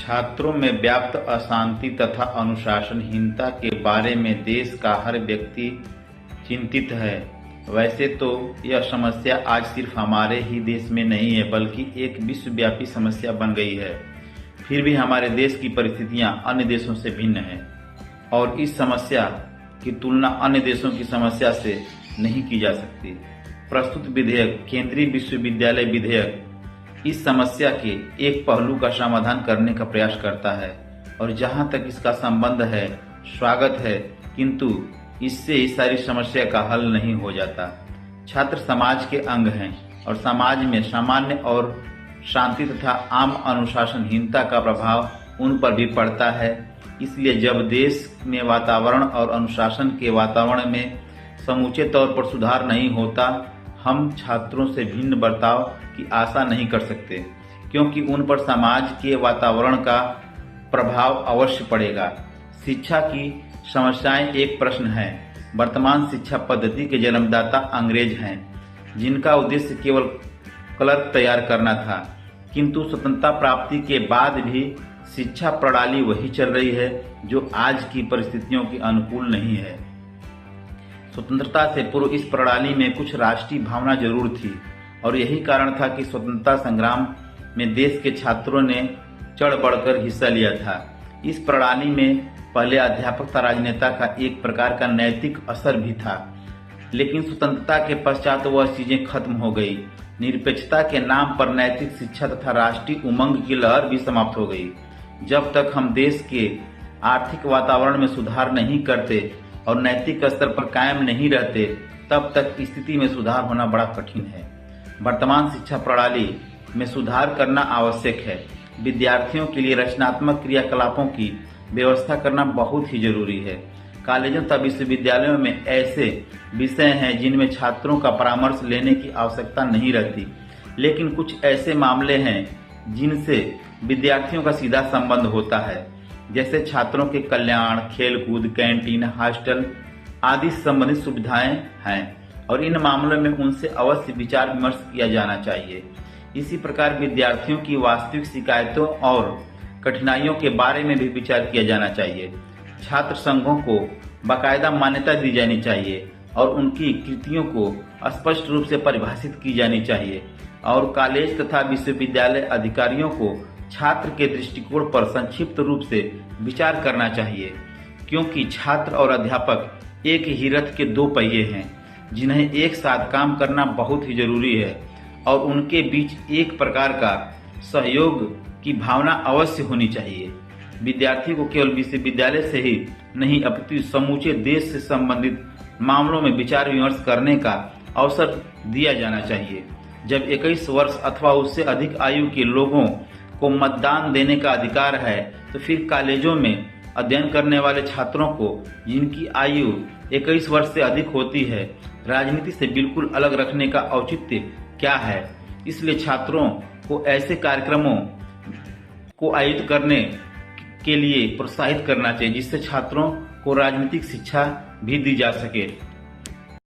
छात्रों में व्याप्त अशांति तथा अनुशासनहीनता के बारे में देश का हर व्यक्ति चिंतित है। वैसे तो यह समस्या आज सिर्फ हमारे ही देश में नहीं है, बल्कि एक विश्वव्यापी समस्या बन गई है। फिर भी हमारे देश की परिस्थितियां अन्य देशों से भिन्न हैं और इस समस्या की तुलना अन्य देशों की समस्या से नहीं की जा सकती। प्रस्तुत विधेयक, केंद्रीय विश्वविद्यालय विधेयक, इस समस्या के एक पहलू का समाधान करने का प्रयास करता है और जहां तक इसका संबंध है, स्वागत है, किंतु इससे इस सारी समस्या का हल नहीं हो जाता। छात्र समाज के अंग हैं और समाज में सामान्य और शांति तथा आम अनुशासनहीनता का प्रभाव उन पर भी पड़ता है। इसलिए जब देश में वातावरण और अनुशासन के वातावरण में समूचे तौर पर सुधार नहीं होता, हम छात्रों से भिन्न बर्ताव की आशा नहीं कर सकते, क्योंकि उन पर समाज के वातावरण का प्रभाव अवश्य पड़ेगा। शिक्षा की समस्याएं एक प्रश्न है। वर्तमान शिक्षा पद्धति के जन्मदाता अंग्रेज हैं, जिनका उद्देश्य केवल क्लर्क तैयार करना था, किंतु स्वतंत्रता प्राप्ति के बाद भी शिक्षा प्रणाली वही चल रही है जो आज की परिस्थितियों के अनुकूल नहीं है। स्वतंत्रता से पूर्व इस प्रणाली में कुछ राष्ट्रीय भावना जरूर थी और यही कारण था कि स्वतंत्रता संग्राम में देश के छात्रों ने चढ़ बढ़कर हिस्सा लिया था। इस प्रणाली में पहले अध्यापक तथा राजनेता का एक प्रकार का नैतिक असर भी था, लेकिन स्वतंत्रता के पश्चात वह चीजें खत्म हो गई। निरपेक्षता के नाम पर नैतिक शिक्षा तथा राष्ट्रीय उमंग की लहर भी समाप्त हो गई। जब तक हम देश के आर्थिक वातावरण में सुधार नहीं करते और नैतिक स्तर पर कायम नहीं रहते, तब तक स्थिति में सुधार होना बड़ा कठिन है। वर्तमान शिक्षा प्रणाली में सुधार करना आवश्यक है। विद्यार्थियों के लिए रचनात्मक क्रियाकलापों की व्यवस्था करना बहुत ही जरूरी है। कॉलेजों तथा विश्वविद्यालयों में ऐसे विषय हैं जिनमें छात्रों का परामर्श लेने की आवश्यकता नहीं रहती, लेकिन कुछ ऐसे मामले हैं जिनसे विद्यार्थियों का सीधा संबंध होता है, जैसे छात्रों के कल्याण, खेलकूद, कैंटीन, हॉस्टल आदि संबंधित सुविधाएं हैं और इन मामलों में उनसे अवश्य विचार विमर्श किया जाना चाहिए। इसी प्रकार विद्यार्थियों की वास्तविक शिकायतों और कठिनाइयों के बारे में भी विचार किया जाना चाहिए। छात्र संघों को बाकायदा मान्यता दी जानी चाहिए और उनकी कृतियों को स्पष्ट रूप से परिभाषित की जानी चाहिए और कॉलेज तथा विश्वविद्यालय अधिकारियों को छात्र के दृष्टिकोण पर संक्षिप्त रूप से विचार करना चाहिए, क्योंकि छात्र और अध्यापक एक ही रथ के दो पहिए हैं, जिन्हें एक साथ काम करना बहुत ही जरूरी है और उनके बीच एक प्रकार का सहयोग की भावना अवश्य होनी चाहिए। विद्यार्थी को केवल विश्वविद्यालय से ही नहीं, अपितु समूचे देश से संबंधित मामलों में विचार विमर्श करने का अवसर दिया जाना चाहिए। जब 21 वर्ष अथवा उससे अधिक आयु के लोगों को मतदान देने का अधिकार है, तो फिर कॉलेजों में अध्ययन करने वाले छात्रों को, जिनकी आयु 21 वर्ष से अधिक होती है, राजनीति से बिल्कुल अलग रखने का औचित्य क्या है। इसलिए छात्रों को ऐसे कार्यक्रमों को आयोजित करने के लिए प्रोत्साहित करना चाहिए, जिससे छात्रों को राजनीतिक शिक्षा भी दी जा सके।